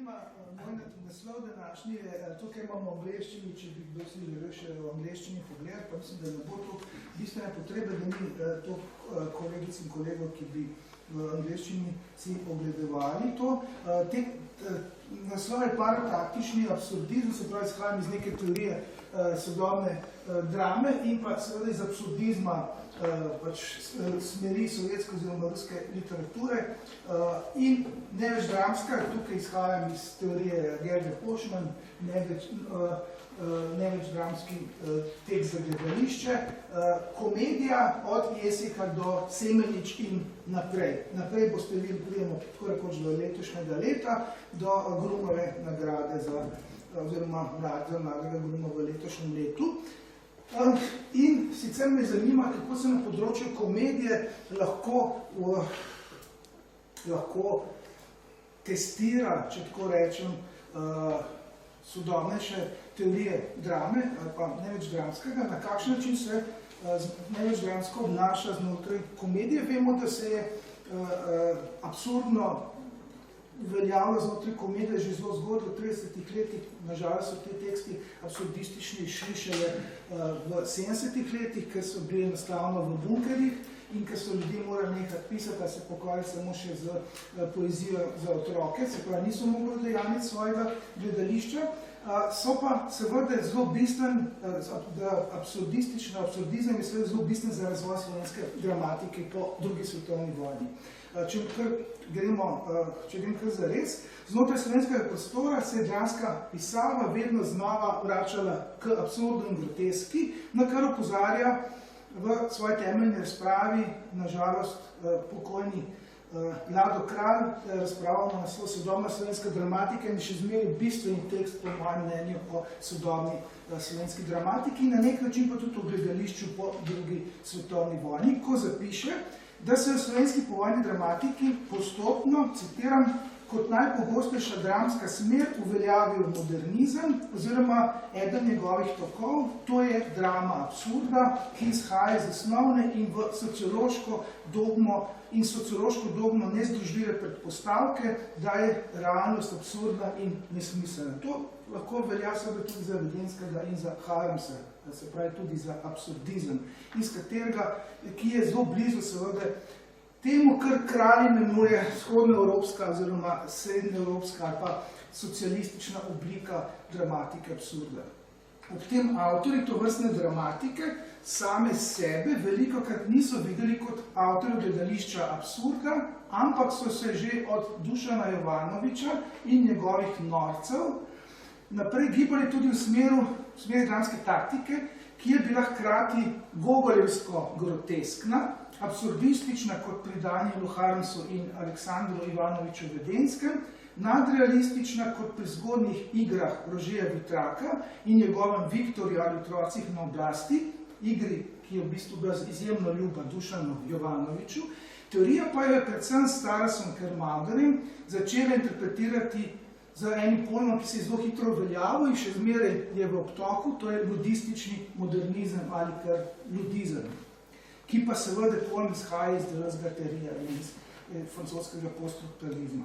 tema, moj naslov današnji je, tukaj imamo v angleščini, če bi kdo si želel še v angleščini pogled, pa mislim, da ne bo to bistvene potrebe, da ni to kolegic in kolegov, ki bi v angleščini si ogledovali to. Naslov je parataktični absurdizem, se pravi, izhajam iz neke teorije sodobne drame in pa seveda iz absurdizma smeri sovjetske oziroma ruske literature in ne več dramska, tukaj izhajam iz teorije Gerda Pošman, ne več dramski tekst za gledališče, komedija od Jesika do Semenič in naprej. Naprej boste videli, tako rekoč do letošnjega leta, do Grumove nagrade oziroma nagrade Gruma v letošnjem letu. In sicer me zanima, kako se na področju komedije lahko testira, če tako rečem, sodobnejše teorije drame, ali pa ne več dramskega, na kakšen način se ne več dramsko obnaša znotraj komedije. Vemo, da se je absurdno uveljavilo znotraj komedije že zelo zgodaj v 30-ih letih. Nažalost so te teksti absurdistični šli šele v 70-ih letih, ker so bili enostavno v bunkerjih in ker so ljudje morali nehati pisati, se pokvarjali samo še z poezijo za otroke, se pravi, niso mogli udejaniti svojega gledališča. So pa seveda zelo bistven, absurdizem je seveda zelo bistven za razvoj slovenske dramatike po drugi svetovni vojni. Če grem kar zares, znotraj slovenskega prostora se je dramska pisava vedno znova vračala k absurdu in groteski, na kar opozarja v svoji temeljni razpravi, nažalost, pokojni Lado Kralj, razpravljal na naslov Sodobna slovenska dramatika in še zmeraj bistveni tekst, po mojem mnenju, o sodobni slovenski dramatiki in na nek način pa tudi o gledališču po drugi svetovni vojni, ko zapiše, da se v slovenski povojni dramatiki postopno, citiram, kot najpogostejša dramska smer uveljavil modernizem oziroma eden njegovih tokov, to je drama absurda, ki izhaja iz osnovne in v sociološko dogmo nezdružljive predpostavke, da je realnost absurdna in nesmiselna. To lahko velja seveda tudi za Vedenskega in za Harmsa, se pravi tudi za absurdizem, iz katerega, ki je zelo blizu seveda temu, kar Kralj imenuje vzhodnoevropska oziroma srednjeevropska ali pa socialistična oblika dramatike absurda. Ob tem avtorji tovrstne dramatike same sebe velikokrat niso videli kot avtorjev gledališča absurda, ampak so se že od Dušana Jovanoviča in njegovih norcev naprej gibali tudi v smeri dramske taktike, ki je bila hkrati gogoljevsko groteskna, absurdistična kot pri Danielu Harmsu in Aleksandru Ivanoviču Vedenskem, nadrealistična kot pri zgodnjih igrah Rožeja Vitraka in njegovem Viktorju ali otrocih na oblasti, igri, ki je v bistvu bila izjemno ljuba Dušanu Jovanoviču. Teorija pa je predvsem s Tarasom Kermauderjem začela interpretirati za enim pojmom, ki se je zelo hitro uveljavil in še zmeraj je v obtoku, to je ludistični modernizem ali kar ludizem, ki pa seveda pojem izhaja iz Deleuze teorije in iz francoskega poststrukturalizma.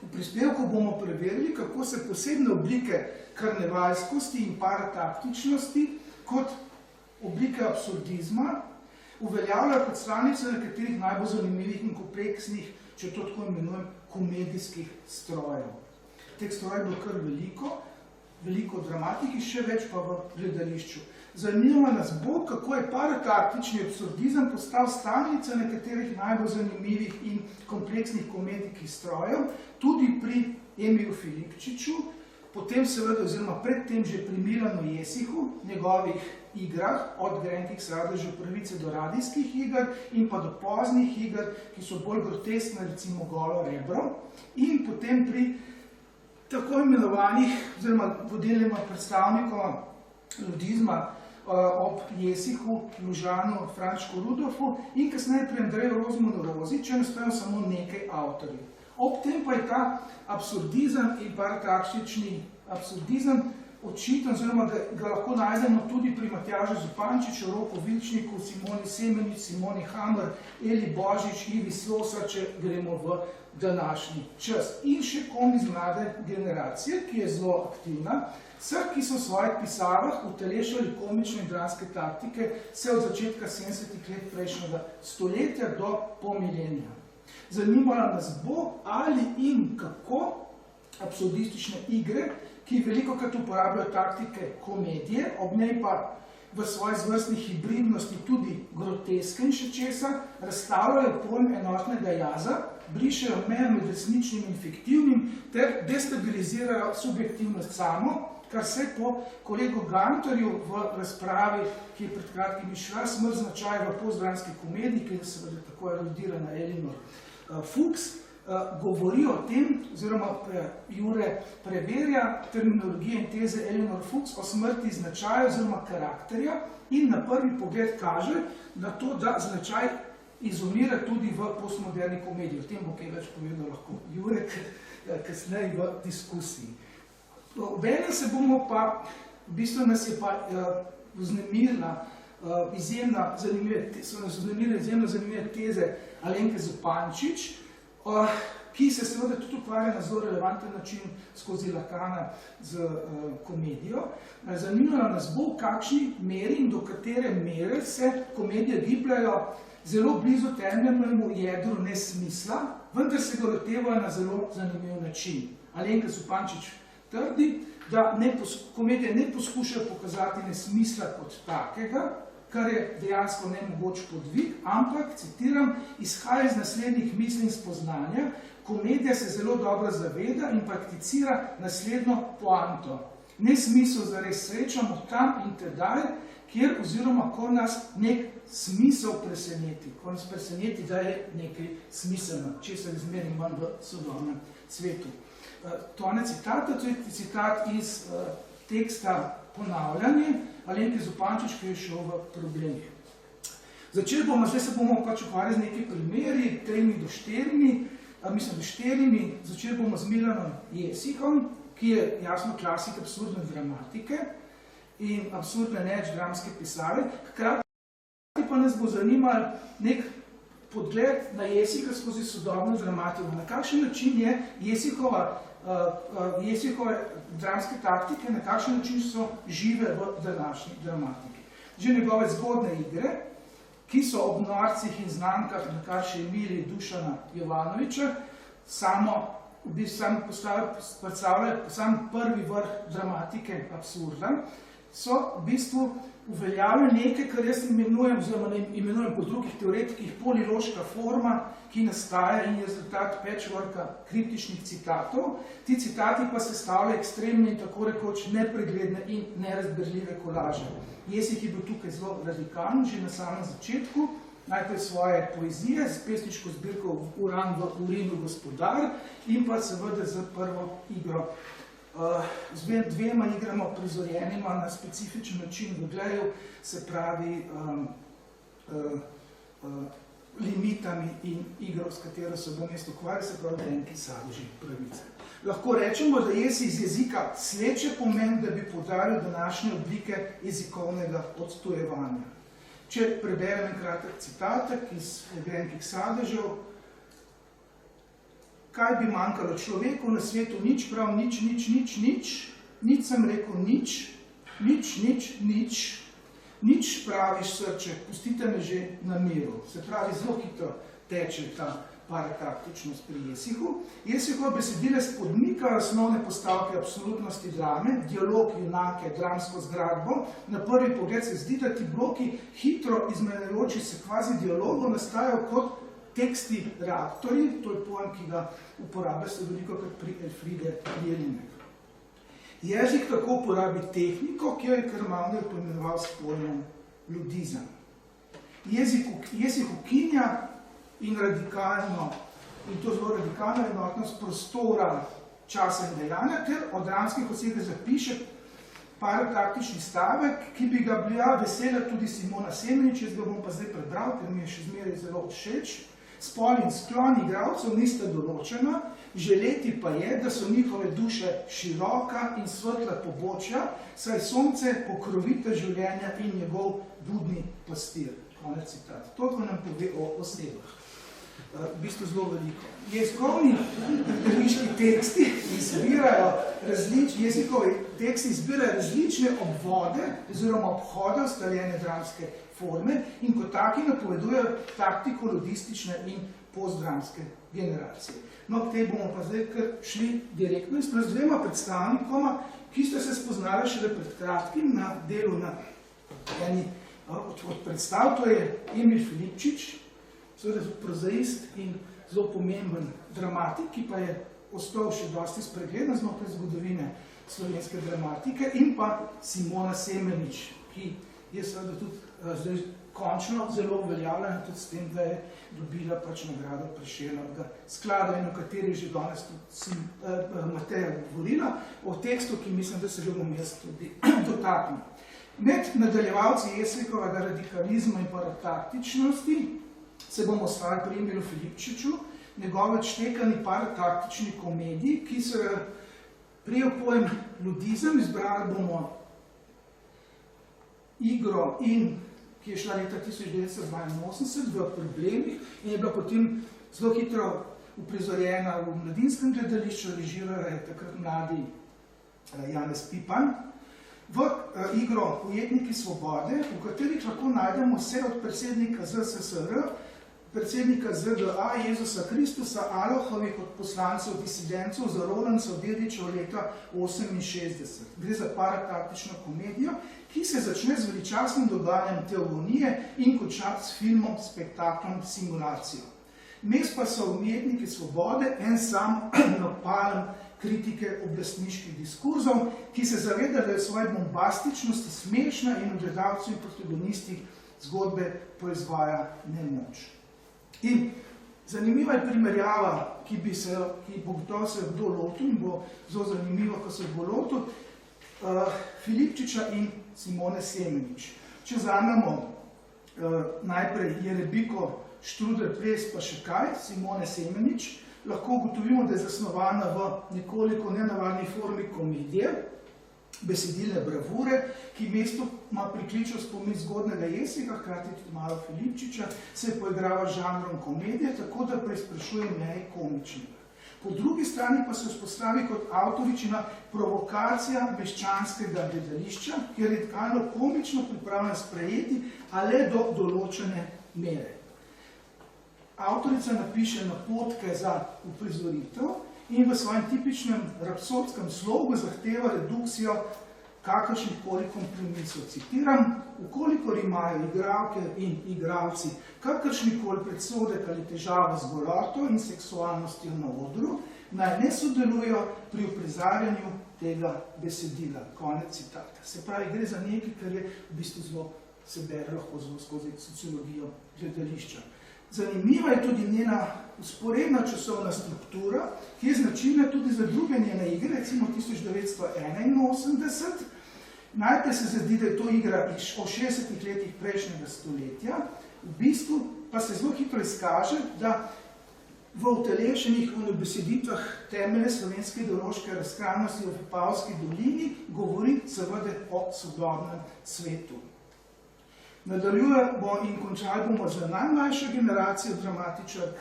V prispevku bomo preverili, kako se posebne oblike karnevalskosti in parataktičnosti kot oblike absurdizma uveljavljajo predstavnice nekaterih najbolj zanimivih in kompleksnih, če to tako imenujem, komedijskih strojev. Teh strojev je bilo kar veliko v dramatiki, še več pa v gledališču. Zanimivo nas bo, kako je parataktični absurdizem postal stalnica nekaterih najbolj zanimivih in kompleksnih komedijskih strojev, tudi pri Emilu Filipčiču, potem seveda oziroma predtem že pri Milanu Jesihu, njegovih igrah, od Grenkih sadežev pravice do radijskih iger in pa do poznih iger, ki so bolj groteskne, recimo Golo rebro, in potem pri tako imenovanih, oziroma vodilnima predstavnikoma ludizma ob Jesihu, Lužanu, Frančku Rudolfu in kasneje pri Andreju Rozmanu Rozi, če nastajajo samo nekaj avtorjev. Ob tem pa je ta absurdizem in parataktični absurdizem očiten, oziroma ga lahko najdemo tudi pri Matjažu Zupančiču, Roku Vilčniku, Simoni Semenič, Simoni Hammer, Eli Božič, Ivi Slosar, če gremo v današnji čas. In še kom iz mlade generacije, ki je zelo aktivna, vseh, ki so v svojih pisavah utelešali komične in dramske taktike vse od začetka 70-ih let prejšnjega stoletja do pomilenija. Zanimalo nas bo, ali in kako absurdistične igre, ki velikokrat uporabljajo taktike komedije, ob njej pa v svoji zvrstni hibridnosti tudi groteske in še česa, razstavljajo pojem enotnega jaza, brišejo mejo med resničnim in fiktivnim ter destabilizirajo subjektivnost samo, kar se po kolegu Gantarju v razpravi, ki je pred kratkim izšla, Smrt značaj v postdramski komediji, ki je seveda tako erudirana Elinor Fuchs, govori o tem, oziroma Jure preverja terminologije in teze Elinor Fuchs o smrti značaja oziroma karakterja in na prvi pogled kaže na to, da značaj izumira tudi v postmoderni komediji. O tem bo kaj več povedal lahko Jure kasneje v diskusiji. Obenem se bomo pa, v bistvu nas je pa vznemirila izjemno zanimive teze Alenke Zupančič, ki se seveda tudi ukvarja na zelo relevanten način skozi Lacana z komedijo. Zanimalo nas bo, v kakšni meri in do katere mere se komedije gibljajo zelo blizu temeljnemu jedru nesmisla, vendar se ga lotevajo na zelo zanimiv način. Alenka Zupančič trdi, da komedije ne poskušajo pokazati nesmisla kot takega, kar je dejansko nemogoč podvig, ampak, citiram, izhaja iz naslednjih misli in spoznanja, komedija se zelo dobro zaveda in prakticira naslednjo poanto. Nesmisel zares srečamo tam in tedaj, kjer oziroma ko nas nek smisel preseneti, ko nas preseneti, da je nekaj smiselno, če se izmeri manj v sodobnem svetu. Tone citata, to je citat iz teksta Ponavljanje, Alenke Zupančič, ki je šel v problemih. Zdaj se bomo pač ukvarjali z nekaj primeri, 3 do 4, začeli bomo z Milanom Jesihom, ki je jasno klasik absurdne dramatike in absurdne dramske pisave. Hkrati pa nas bo zanimal nek podgled na Jesiha skozi sodobno dramatiko. Na kakšen način je Jesihove dramske taktike, na kakšen način so žive v današnji dramatiki. Že njegove zgodne igre, ki so ob norcih in znamkah na Kaši Emiliji Dušana Jovanoviča, predstavljajo sam prvi vrh dramatike absurda, so v bistvu uveljavljali nekaj, kar jaz imenujem po drugih teoretikih poliloška forma, ki nastaja in je rezultat patchworka kriptičnih citatov. Ti citati pa sestavljajo ekstremne in tako rekoč nepregledne in nerazberljive kolaže. Jesih je bil tukaj zelo radikalen, že na samem začetku, najprej svoje poezije s pesniško zbirko Uran v urinu gospodar in pa seveda z prvo igro. Z dvema igrama prizorjenima na specifičen način v Gleju, se pravi limitami in igro, s katero se bo mesto ukvarja, se pravi enki sadeži pravice. Lahko rečemo, da Jesih iz jezika sleče pomen, da bi poudaril današnje oblike jezikovnega odtujevanja. Če preberem en kratek citatek iz enkih sadežev, kaj bi manjkalo človeku na svetu, nič prav, nič, nič sem rekel nič praviš srček, pustite me že na miru. Se pravi, zelo hitro teče ta parataktičnost pri Jesihu. Jesihova besedila spodmika osnovne postavke absolutnosti drame, dialog, junake, dramsko zgradbo. Na prvi pogled se zdi, da ti bloki hitro izmenjujoči se kvazi dialogov nastajajo kot teksti reaktorji, to je pojem, ki ga uporablja se veliko kot pri Elfriede Jelinek. Jezik tako uporabi tehniko, ki jo je Krmavner poimenoval s pojmom ludizem. Jezik ukinja in radikalno, in to zelo radikalno enotnost prostora, časa in dejanja, ter od dramskih osebej zapiše parataktični stavek, ki bi ga bila vesela tudi Simona Semenič, jaz ga bom pa zdaj prebral, ker mi je še zmeraj zelo všeč. Spol in sklon igralcev nista določena, želeti pa je, da so njihove duše široka in svetla pobočja, saj sonce pokrovita življenja in njegov budni pastir. Konec citata. To nam pove o osebah. V bistvu zelo veliko. Jezikovni gledališki teksti izbirajo različne obvode oziroma obhode ustaljene dramske forme in kot taki napovedujejo taktiko ludistične in postdramske generacije. No, k tej bomo pa zdaj kar šli direktno in s dvema predstavnikoma, ki ste se spoznali šele pred kratkim na delu na eni od predstav, to je Emil Filipčič, seveda prozaist in zelo pomemben dramatik, ki pa je ostal še dosti spregledan znotraj zgodovine slovenske dramatike, in pa Simona Semenič, ki je seveda tudi zdaj končno zelo uveljavljena tudi s tem, da je dobila pač nagrado Prešernovega sklada, in o kateri že danes tudi Mateja govorila, o tekstu, ki mislim, da se ga bom jaz tudi dotaknil. Med nadaljevalci Jeslikovega radikalizma in parataktičnosti se bomo ostali pri Emilu Filipčiču, njegove odštekani parataktični komediji, ki so prijel pojem ludizem, izbrali bomo igro, ki je šla leta 1982 v Problemih in je bila potem zelo hitro uprizorjena v Mladinskem gledališču, režiral je takrat mladi Janez Pipan. V igro Ujetniki svobode, v katerih lahko najdemo vse od predsednika ZSSR, predsednika ZDA, Jezusa Kristusa, Alohovih od poslancev, disidencev, zarolancev, dedičev leta 1968. Gre za parataktično komedijo, ki se začne z veličastnim dogajanjem teogonije in konča s filmom, spektaklom, simulacijo. Mes pa so Ujetniki svobode en sam napalen kritike oblastniških diskurzov, ki se zaveda, da je svoje bombastičnosti smešna in v gledalcu in protagonistih zgodbe proizvaja nemoč. In zanimiva je primerjava, ki bo gotovo se kdo lotil in bo zelo zanimivo, ko se bo lotil, Filipčiča in Simone Semenič. Če vzamemo najprej Jerebiko, Štruder, Ples pa še kaj, Simone Semenič, lahko ugotovimo, da je zasnovana v nekoliko nenavadni formi komedije, besedilne bravure, ki mestoma prikličejo spomin zgodnega Jesika, hkrati tudi malo Filipčiča, se poigrava z žanrom komedije, tako da preizprašuje meje komičnega. Po drugi strani pa se vzpostavi kot avtoričina provokacija meščanskega gledališča, ki je radikalno komično pripravljena sprejeti, a le do določene mere. Avtorica napiše napotke za uprizoritev in v svojem tipičnem rapsodskem slogu zahteva redukcijo kakršnih koli kompromisov. Citiram: "Ukolikor imajo igralke in igralci kakršni koli predsodek ali težavo z goloto in seksualnostjo na odru, naj ne sodelujo pri uprizarjanju tega besedila." Konec citata. Se pravi, gre za nekaj, kar je v bistvu zelo se bere lahko zelo skozi sociologijo gledališča. Zanimiva je tudi njena vzporedna časovna struktura, ki je značilna tudi za druge njene igre, recimo 1981. Najprej se zdi, da je to igra o 60 letih prejšnjega stoletja, v bistvu pa se zelo hitro izkaže, da v utelešenih beseditvah temelje slovenske ideološke razkranosti v Vipavski dolini govori seveda o sodobnem svetu. Nadaljujemo in končali bomo za najmlajšo generacijo dramatičark,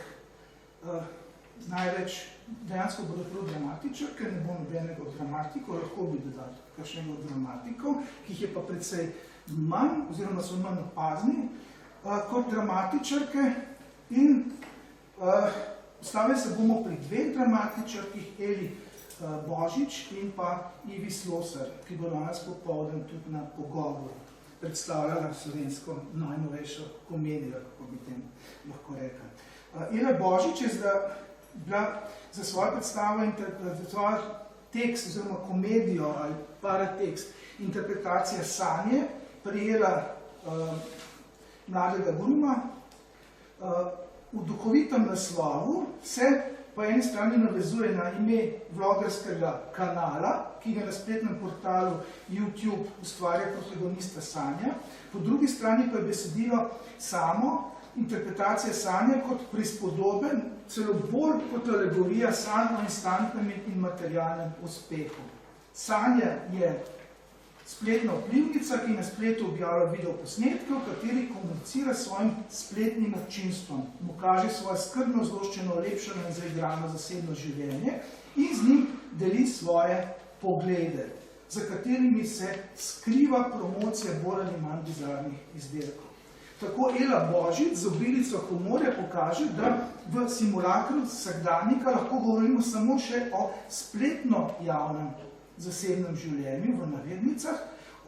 največ dejansko bodo prav dramatičarke, ker ne bo nobenega od dramatikov, lahko bi dodali kakšnega od dramatikov, ki jih je pa precej manj, oziroma so manj opazni, kot dramatičarke, in postavili se bomo pri dveh dramatičarkih, Eli Božič in pa Ivi Slosar, ki bo danes popoldan tudi na pogovoru predstavljala slovensko najnovejšo komedijo, kako bi tem lahko rekel. Ela Božič je bila za svojo predstavo, za svoj tekst oziroma komedijo ali paratekst interpretacija Sanje prijela Mladega Gruma. V duhovitem naslovu se po eni strani navezuje na ime vlogerskega kanala, ki ga na spletnem portalu YouTube ustvarja protagonista Sanja, po drugi strani pa je besedilo samo interpretacija sanje kot prispodoben, celo bolj kot alegorija sanj o instantnem in materialnem uspehu. Sanje je spletna vplivnica, ki na spletu objavlja videoposnetke, v kateri komunicira s svojim spletnim občinstvom, mu kaže svoje skrbno zloščeno, olepšano in zaigrano zasebno življenje in z njim deli svoje poglede, za katerimi se skriva promocija bolj ali manj bizarnih izdelkov. Tako Ela Božič z obilico humorja pokaže, da v simulakru vsakdanjika lahko govorimo samo še o spletno javnem zasebnem življenju, v navednicah,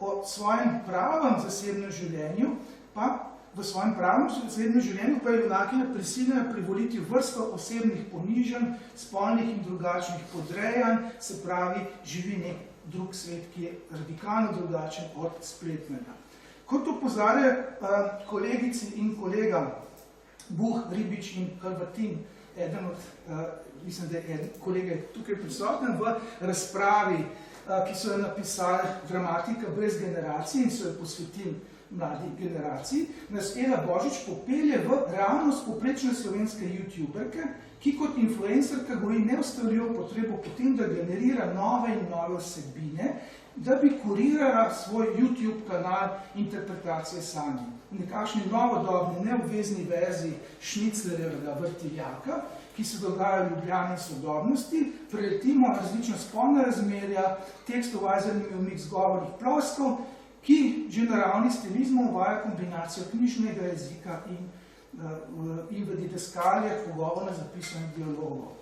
o svojem pravem zasebnem življenju, pa v svojem pravem zasebnem življenju pa je junakinja prisiljena privoliti vrsto osebnih ponižanj, spolnih in drugačnih podrejanj, se pravi, živi nek drug svet, ki je radikalno drugačen od spletnega. Kot opozarja kolegici in kolega Buh, Ribič in Hrvatin, eden od, mislim, da je kolega tukaj prisoten v razpravi, ki so jo napisali Dramatika brez generacije in so jo posvetili mladi generaciji, nas Ela Božič popelje v realnost poprečne slovenske youtuberke, ki kot influencerka goji neustavljivo potrebo potem, da generira nove in nove vsebine, da bi kurirala svoj YouTube kanal interpretacije sanje. V nekakšni novodobni, neobvezni verziji Šniclerjevega vrtiljaka, ki se dogaja v Ljubljani in sodobnosti, preletimo različna spolna razmerja, tekst uvajanimi umik zgovornih ploskov, ki že na ravni stilizma uvaja kombinacijo knjižnega jezika in v didaskalije pogovorno zapisanih dialogov.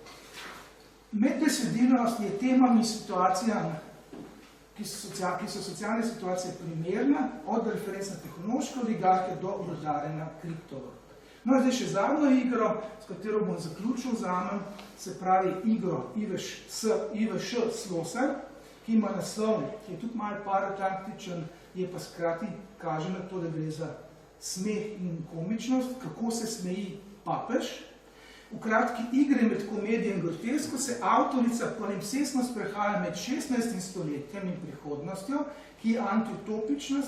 Medbesedilnost je temami situacijam, ki so socialne situacije primerna, od referenc na tehnološke oligarke do vladarjenja kriptovalut. No, zdaj še zadnjo igro, s katero bom zaključil zame, se pravi igro IVŠ Slosar, ki ima naslov, ki je tudi malo parataktičen, je pa skrati kaže na to, da gre za smeh in komičnost, kako se smeji papež. V kratki igri med komedijo in grotesko se avtorica palimpsestno sprehaja med 16. stoletjem in prihodnostjo, ki je antiutopična,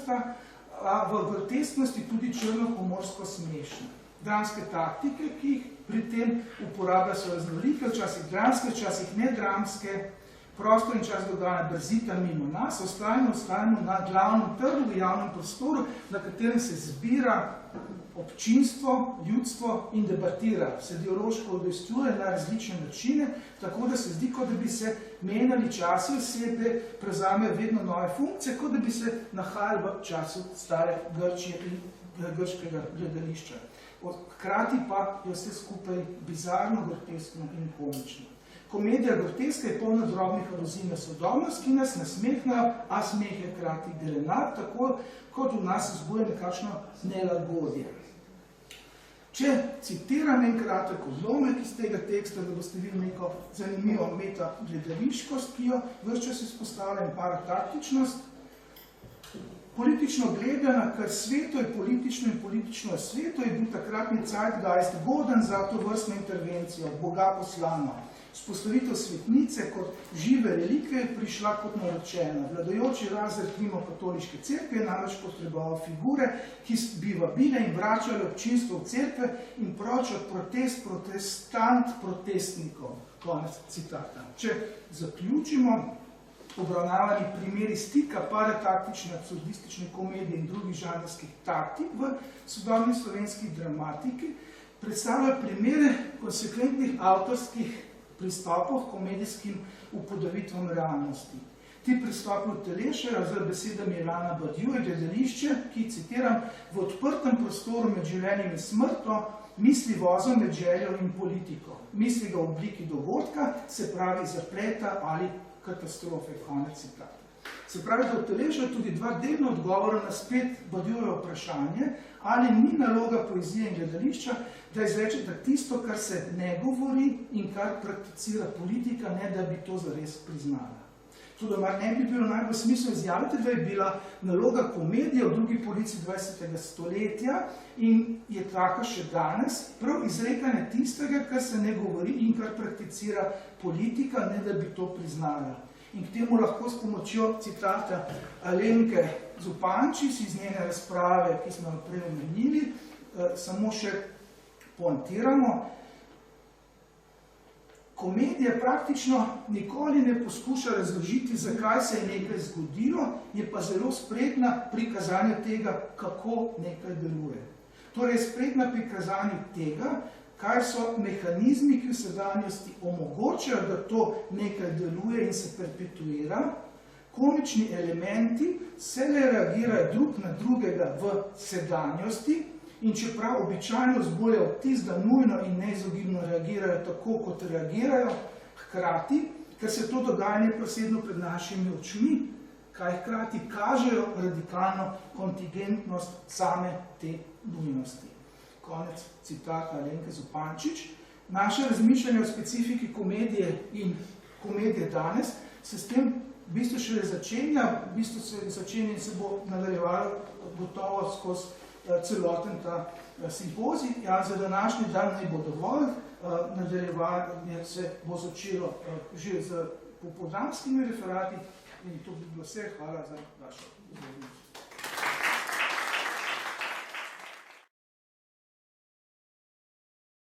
a v grotesknosti tudi črno-humorsko smešna. Dramske taktike, ki jih pri tem uporablja, so raznolike, včasih dramske, včasih nedramske, prostor in čas dogajanja brzita mimo nas, ostajamo na glavnem trgu v javnem prostoru, na katerem se zbira občinstvo, ljudstvo in debatira, se ideološko udejstvuje na različne načine, tako da se zdi, kot da bi se menjali časi osebe, prevzame vedno nove funkcije, kot da bi se nahajali v času stare Grčije in grškega gledališča. Hkrati pa je vse skupaj bizarno, groteskno in komično. Komedija groteska je polna drobnih aluzij na sodobnost, ki nas nasmehnajo, a smeh je hkrati grenat, tako kot v nas vzbuja nekakšno nelagodje. Če citiram en kratek odlomek iz tega teksta, da boste videli neko zanimivo meta-gledališkost, ki jo ves čas izpostavlja in parataktičnost, politično gledana, kar sveto je politično in politično je sveto, je bil takratni zeitgeist goden za to vrstno intervencijo, Boga poslano. Vzpostavitev svetnice kot žive relikve je prišla kot naročena. Vladajoči razred rimokatoliške cerkve je namreč potreboval figure, ki bi vabile in vračale občinstvo v cerkve in proč od protestnikov. Konec citata. Če zaključimo, obravnavani primeri stika parataktične, absurdistične komedije in drugih žanrskih taktik v sodobni slovenski dramatiki predstavljajo primere konsekventnih avtorskih pristopov komedijskim upodobitvam realnosti. Ti pristopi utelešajo z besedami Elana Badiou gledališče, ki, citiram, v odprtem prostoru med življenjem in smrtjo misli vozo med željo in politiko. Misli ga v obliki dogodka, se pravi zapleta ali katastrofe, konec citata. Se pravi, da utelešajo tudi dva delna odgovora na spet Badioujevo vprašanje, ali ni naloga poezije in gledališča, da izrečeta tisto, kar se ne govori in kar prakticira politika, ne da bi to zares priznala. Tudi mar ne bi bilo najbolj smisel izjaviti, da je bila naloga komedije v drugi polovici 20. stoletja in je taka še danes, prav izrekanje tistega, kar se ne govori in kar prakticira politika, ne da bi to priznala. In k temu lahko s pomočjo citata Alenke Zupančič iz njene razprave, ki smo jo prej omenili, samo še poantiramo. Komedija praktično nikoli ne poskuša razložiti, zakaj se je nekaj zgodilo, je pa zelo spretna prikazanje tega, kako nekaj deluje. Torej, spretna prikazanje tega, kaj so mehanizmi, ki v sedanjosti omogočajo, da to nekaj deluje in se perpetuira. Komični elementi se le reagirajo drug na drugega v sedanjosti, in čeprav običajno vzbujajo vtis, da nujno in neizogibno reagirajo tako, kot reagirajo, hkrati, ker se to dogajanje presedno pred našimi očmi, kaj hkrati kažejo radikalno kontingentnost same te nujnosti. Konec citata Alenke Zupančič. Naše razmišljanje o specifiki komedije in komedije danes se s tem v bistvu šele začenja, v bistvu se začenja in se bo nadaljevalo gotovo skozi celoten ta simpozij. Ja, za današnji dan naj bo dovolj, nadaljevanje se bo začelo že z popoldanskimi referati in to bi bilo vse. Hvala za vašo pozornost.